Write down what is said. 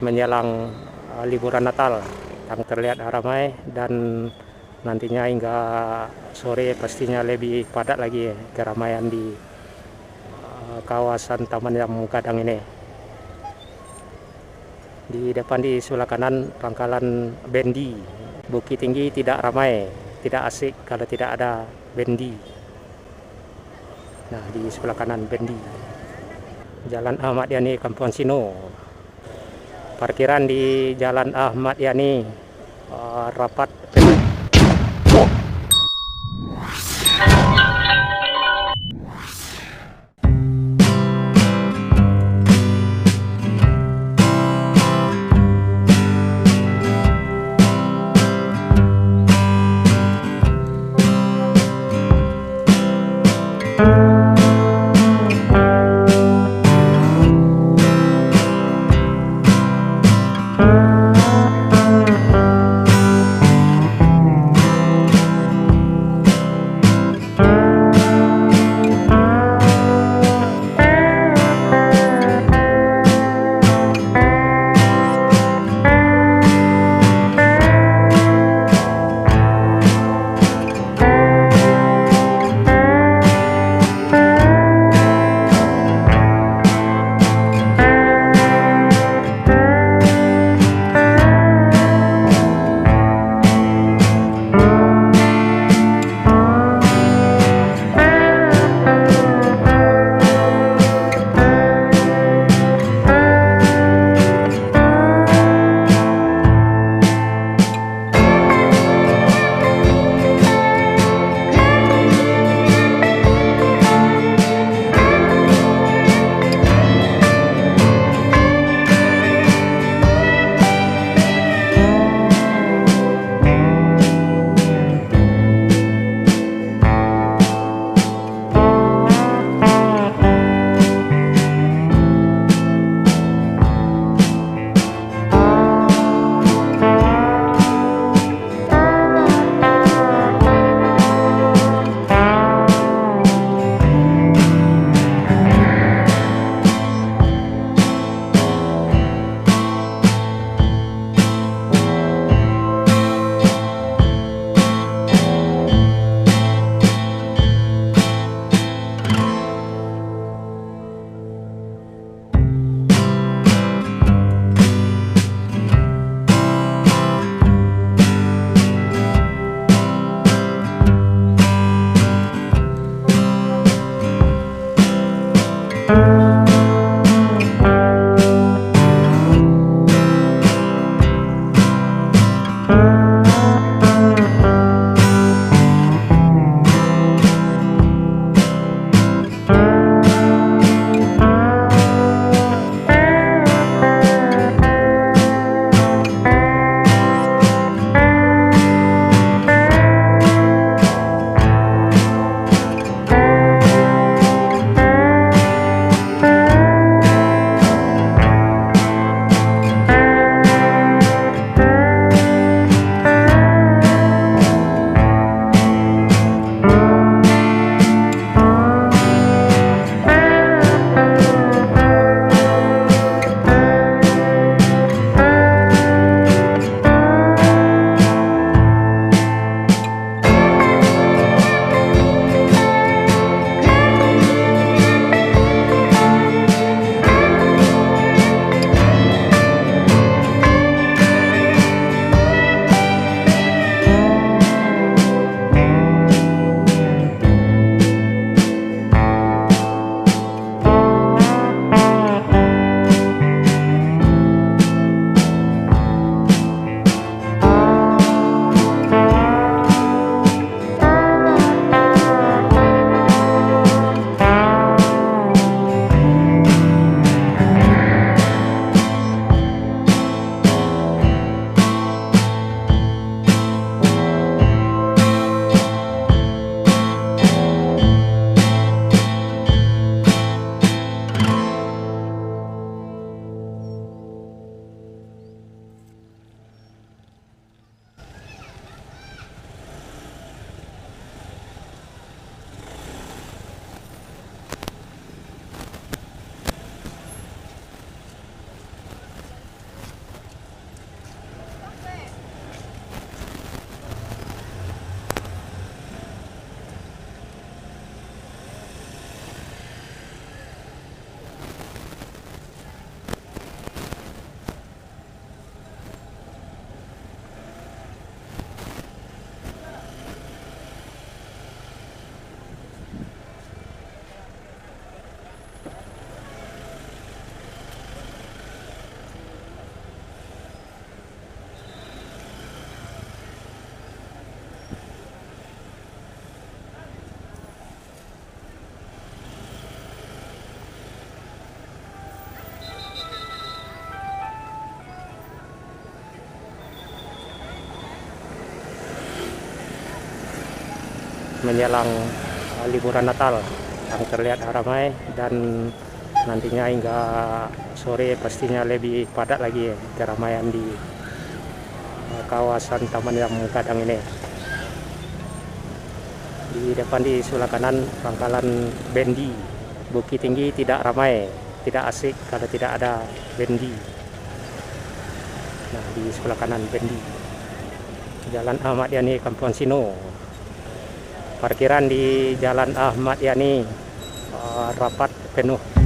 menjelang liburan Natal yang terlihat ramai, dan nantinya hingga sore pastinya lebih padat lagi keramaian di kawasan Taman Yang Gadang ini. Di depan di sebelah kanan pangkalan bendi. Bukit Tinggi tidak ramai, tidak asik kalau tidak ada bendi. Nah, di sebelah kanan bendi. Jalan Ahmad Yani Kampung Sino. Parkiran di Jalan Ahmad Yani rapat. menjelang liburan Natal yang terlihat ramai, dan nantinya hingga sore pastinya lebih padat lagi keramaian di kawasan Taman Yang Gadang ini. Di depan di sebelah kanan pangkalan bendi. Bukit Tinggi tidak ramai, tidak asik kalau tidak ada bendi. Nah, di sebelah kanan bendi. Jalan Ahmad Yani Kampung Sino. Parkiran di Jalan Ahmad Yani rapat penuh.